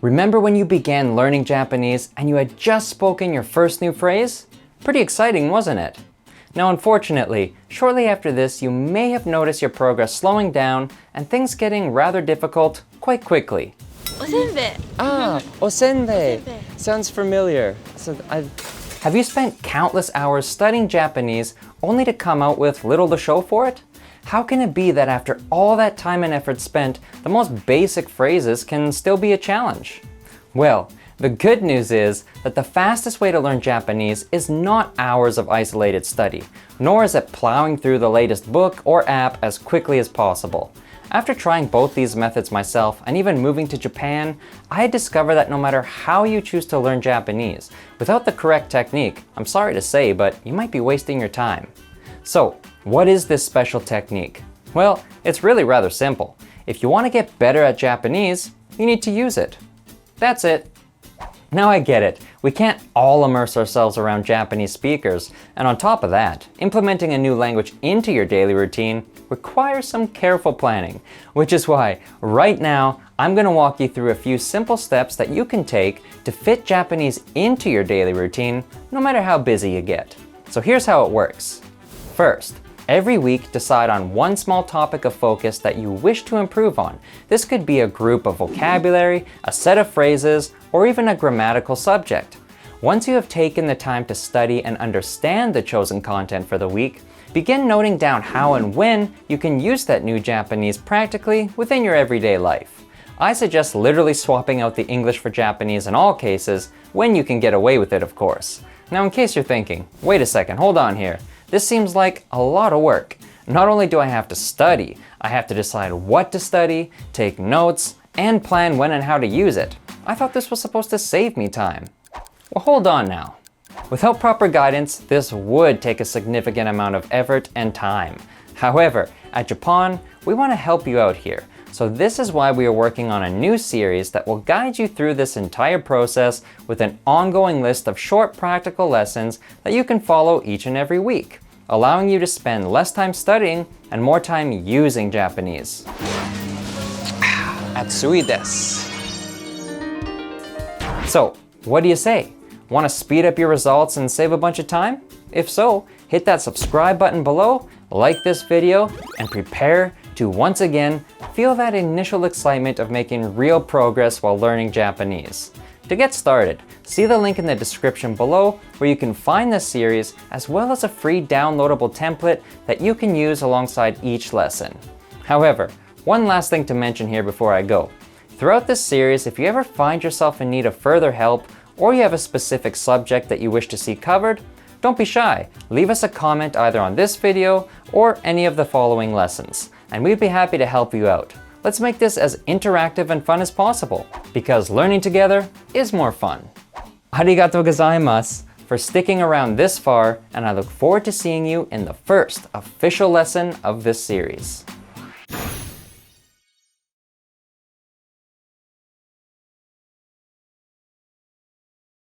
Remember when you began learning Japanese and you had just spoken your first new phrase? Pretty exciting, wasn't it? Now unfortunately, shortly after this you may have noticed your progress slowing down and things getting rather difficult quite quickly. Osenbei. Osenbei. Osenbei. Sounds familiar. Have you spent countless hours studying Japanese only to come out with little to show for it? How can it be that after all that time and effort spent, the most basic phrases can still be a challenge? Well, the good news is that the fastest way to learn Japanese is not hours of isolated study, nor is it plowing through the latest book or app as quickly as possible. After trying both these methods myself and even moving to Japan, I discovered that no matter how you choose to learn Japanese, without the correct technique, I'm sorry to say, but you might be wasting your time. So, what is this special technique? Well, it's really rather simple. If you want to get better at Japanese, you need to use it. That's it. Now I get it. We can't all immerse ourselves around Japanese speakers, and on top of that, implementing a new language into your daily routine requires some careful planning, which is why right now I'm going to walk you through a few simple steps that you can take to fit Japanese into your daily routine, no matter how busy you get. So here's how it works. First, every week decide on one small topic of focus that you wish to improve on. This could be a group of vocabulary, a set of phrases, or even a grammatical subject. Once you have taken the time to study and understand the chosen content for the week, begin noting down how and when you can use that new Japanese practically within your everyday life. I suggest literally swapping out the English for Japanese in all cases, when you can get away with it, of course. Now, in case you're thinking, wait a second, hold on here. This seems like a lot of work. Not only do I have to study, I have to decide what to study, take notes, and plan when and how to use it. I thought this was supposed to save me time. Well, hold on now. Without proper guidance, this would take a significant amount of effort and time. However, at Jappon, we want to help you out here. So this is why we are working on a new series that will guide you through this entire process with an ongoing list of short practical lessons that you can follow each and every week, allowing you to spend less time studying and more time using Japanese. Atsui desu. So, what do you say? Want to speed up your results and save a bunch of time? If so, hit that subscribe button below, like this video, and prepare to once again feel that initial excitement of making real progress while learning Japanese. To get started, see the link in the description below where you can find this series as well as a free downloadable template that you can use alongside each lesson. However, one last thing to mention here before I go. Throughout this series, if you ever find yourself in need of further help or you have a specific subject that you wish to see covered, don't be shy. Leave us a comment either on this video or any of the following lessons, and we'd be happy to help you out. Let's make this as interactive and fun as possible, because learning together is more fun. Arigatou gozaimasu for sticking around this far, and I look forward to seeing you in the first official lesson of this series.